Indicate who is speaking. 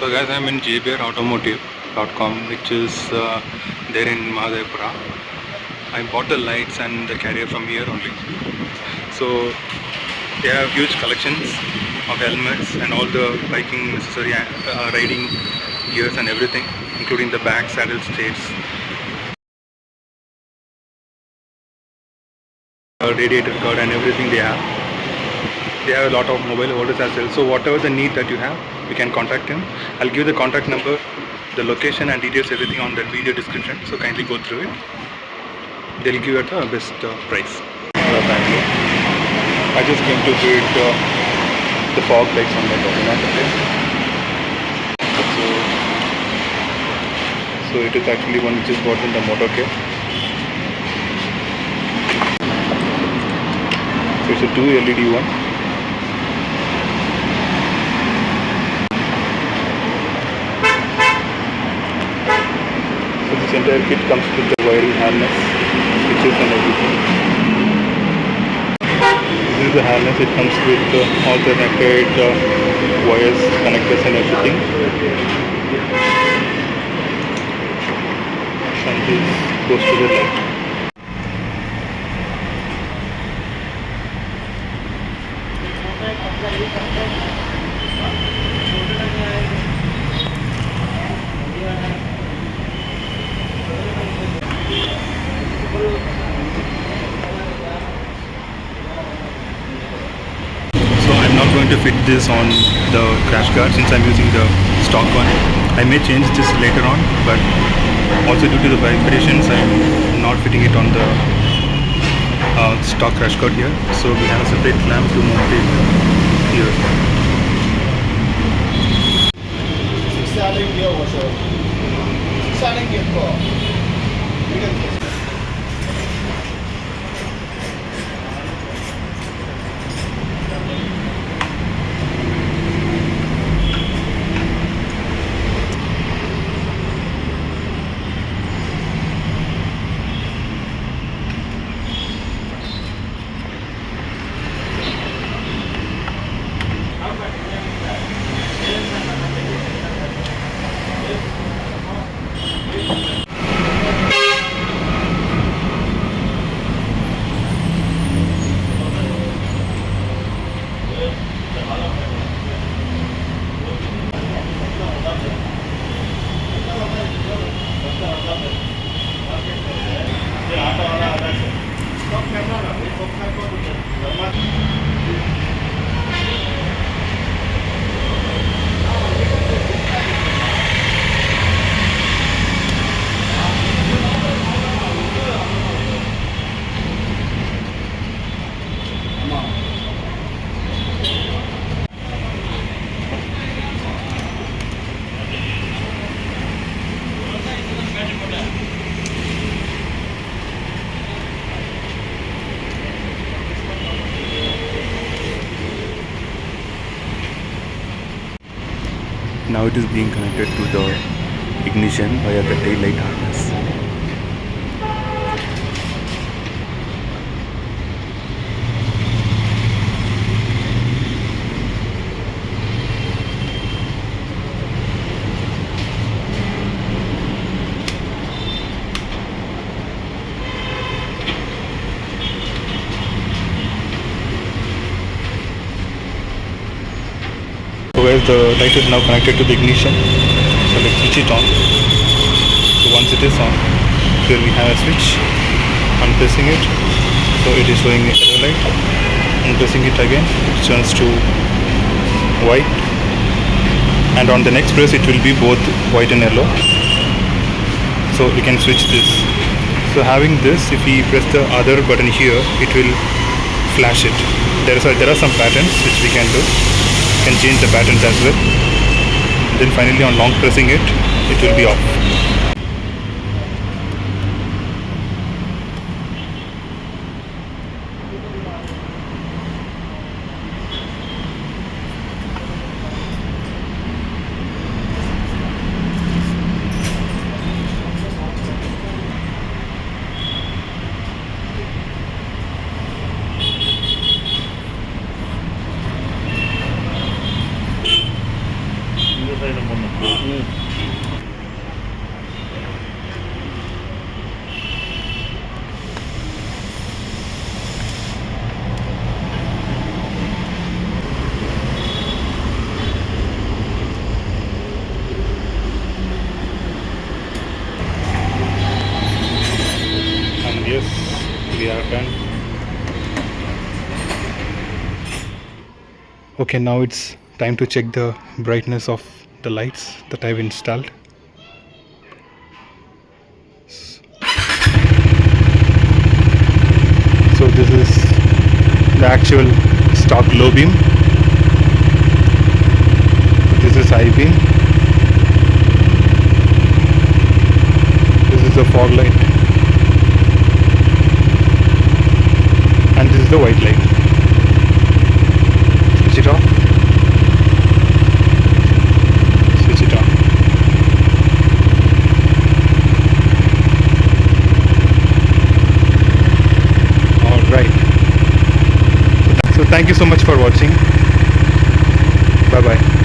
Speaker 1: So guys, I'm in JBR Automotive.com, which is there in Mahadevapura. I bought the lights and the carrier from here only. So they have huge collections of helmets and all the biking necessary riding gears and everything, including the back saddle states, radiator guard and everything they have. They have a lot of mobile orders as well. So whatever the need that you have, you can contact him. I'll give the contact number, the location and details, everything on that video description. So kindly go through it. They'll give you at the best price. Family. I just came to fit the fog lights on my Dominar today. So it is actually one which is bought in the Motocare. So it's a 2 LED one. So this entire kit comes with the wiring harness, switches and everything. This is the harness. It comes with all the connected wires, connectors and everything. And this goes to the light. So I'm not going to fit this on the crash guard since I'm using the stock one. I may change this later on, but also due to the vibrations I'm not fitting it on the stock crash guard here. So we have a separate clamp to mount it here. Now it is being connected to the ignition via the tail light harness. So guys, the light is now connected to the ignition. So let's switch it on. So once it is on, here we have a switch. I'm pressing it, so it is showing a yellow light. I'm pressing it again, it turns to white. And on the next press, it will be both white and yellow. So we can switch this. So having this, if we press the other button here, it will flash it. There are some patterns which we can do. Can change the patterns as well. Then finally on long pressing it will be off. And yes, we are done. Okay, now it's time to check the brightness of the lights that I've installed. So this is the actual stock low beam. This is high beam. This is the fog light. And this is the white light. Switch it off. Switch it on. Alright. So thank you so much for watching. Bye bye.